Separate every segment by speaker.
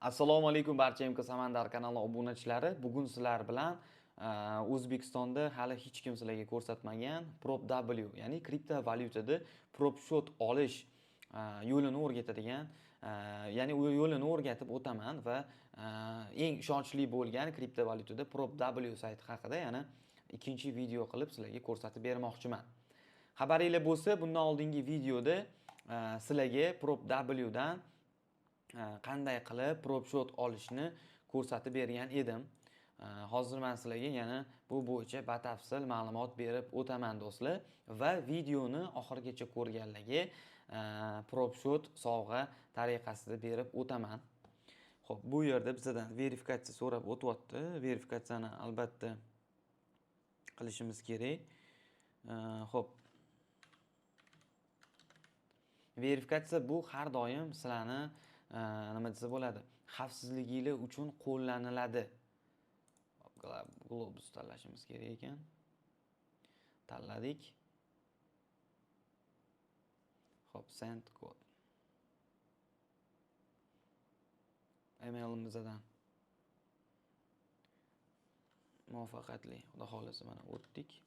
Speaker 1: Assalomu alaykum barcha MK Samandar kanali obunachilari. Bugun sizlar bilan O'zbekistonda hali hech kim sizlarga ko'rsatmagan PropW, ya'ni kriptovalyutada PropShot olish yo'lini o'rgatadigan, ya'ni u yo'lini o'rgatib o'taman va eng ishonchli bo'lgan kriptovalyutada PropW sayti haqida yana ikkinchi video qilib sizlarga ko'rsatib bermoqchiman. Xabaringlar bo'lsa, bundan oldingi videoda sizlarga PropW dan qanday qilib PropShot olishni ko'rsatib bergan edim. Hozir men sizlarga yana bu bo'yicha batafsil ma'lumot berib o'taman do'stlar va videoni oxirigacha ko'rganlarga PropShot sovg'a tariqasida berib o'taman. Xo'p, bu yerda bizdan verifikatsiya so'rab o'tyapti. Verifikatsiyani albatta qilishimiz kerak. Xo'p. Verifikatsiya bu har doim sizlarni nima desa bo'ladi, xavfsizligingiz uchun qo'llaniladi. Globus tanlashimiz kerak ekan. Tanladik. Xo'p, send code. Email'imizdan muvaffaqiyatli, xudo xolasa mana o'tdik.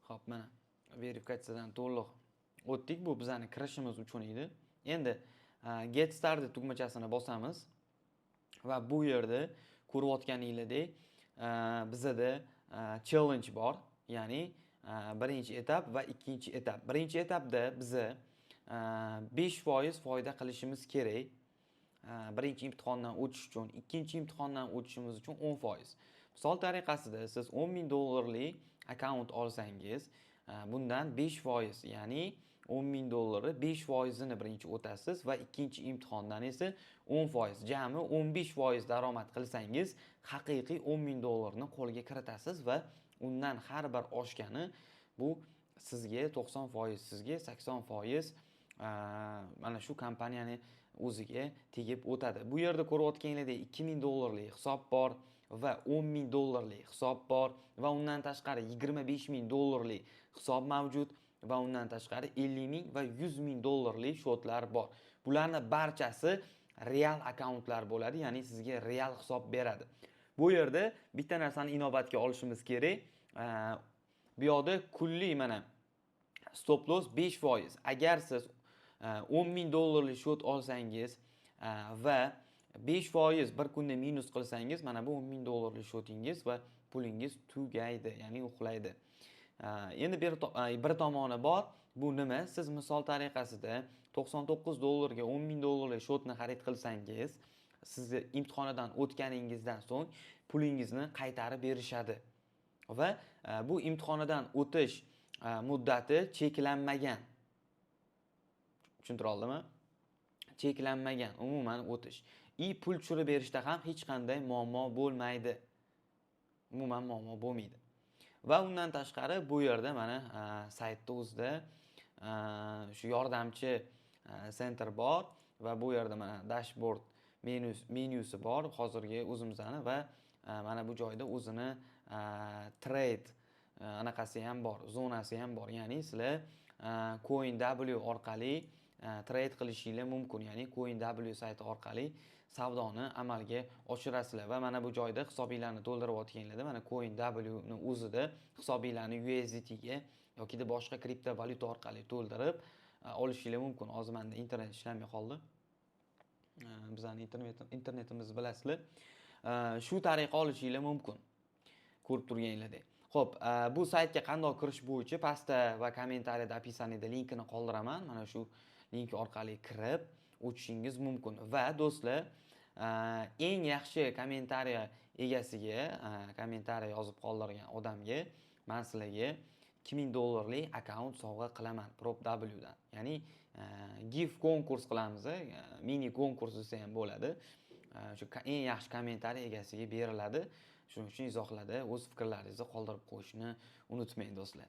Speaker 1: Xo'p, mana verifikatsiyadan to'liq o'tdik. Bu bizning kirishimiz uchun edi. Endi get started tugmachasini bosamiz va bu yerda ko'rayotganingizdek bizda challenge bor, ya'ni birinchi etap va ikkinchi etap. Birinchi etapda biz 5% foyda qilishimiz kerak. Birinchi imtihondan o'tish uchun, ikkinchi imtihondan o'tishimiz uchun 10%. Misol tariqasida siz $10,000 akkaunt olsangiz, bundan 5%, ya'ni $10,000 5%ni birinchi o'tasiz va ikkinchi imtihondan esa 10%, jami 15% daromad qilsangiz, haqiqiy $10,000 ni qo'lga kiritasiz va undan har bir oshgani bu sizga 90%, sizga 80% mana shu kompaniyani o'ziga tegib o'tadi. Bu yerda ko'rayotganingizdek $2,000 hisob bor va $10,000 hisob bor va undan tashqari $25,000 hisob mavjud va undan tashqari $50,000 va $100,000 shotlar bor. Bularning barchasi real akkauntlar bo'ladi, ya'ni sizga real hisob beradi. Bu yerda bitta narsani inobatga olishimiz kerak. Bu yoqda kulli mana stop loss 5%. Agar siz $10,000 shot olsangiz va 5% bir kunda minus qilsangiz, mana bu $10,000 shotingiz va pulingiz tugaydi, ya'ni uxlaydi. Endi bir tomoni bor. Bu nima? Siz misol tariqasida $99 ga $10,000 shotni xarid qilsangiz, sizni imtihonidan o'tganingizdan so'ng pulingizni qaytarib berishadi. Va bu imtihonidan o'tish muddati cheklanmagan. Tushuntira oldimmi? Cheklanmagan, umuman o'tish. Pul tushirib berishda ham hech qanday muammo bo'lmaydi. Umuman muammo bo'lmaydi. Va undan tashqari bu yerda mana saytda o'zida shu yordamchi center bor va bu yerda mana dashboard menyusi bor, hozirgi o'zimizning va mana bu joyda o'zini trade anaqasi ham bor, zonasi ham bor. Ya'ni sizlar CoinW orqali trade qilishingiz mumkin, ya'ni CoinW sayti orqali savdoni amalga oshirasizlar va mana bu joyda hisobinglarni to'ldirib o'tganingizda mana CoinW ni o'zida hisobinglarni USDT ga yoki boshqa kriptovalyuta orqali to'ldirib olishingiz mumkin. Hozir menda internet ishlamay qoldi. Bizning internetimizni bilasizlar. Shu tariqa olishingiz mumkin. Ko'rib turganingizdek. Xo'p, bu saytga qanday kirish bo'yicha pastda va kommentariyada opisaniyada linkini qoldiraman. Mana shu link orqali kirib o'tishingiz mumkin. Va do'stlar, eng yaxshi kommentariya egasiga, kommentariya yozib qoldirgan odamga men sizlarga $2,000 akkaunt sovg'a qilaman PropW dan. Ya'ni gift konkurs qilamiz, mini konkurs desa ham bo'ladi. Shu eng yaxshi kommentariya egasiga beriladi. Shuning uchun izohlarda o'z fikrlaringizni qoldirib qo'yishni unutmang do'stlar.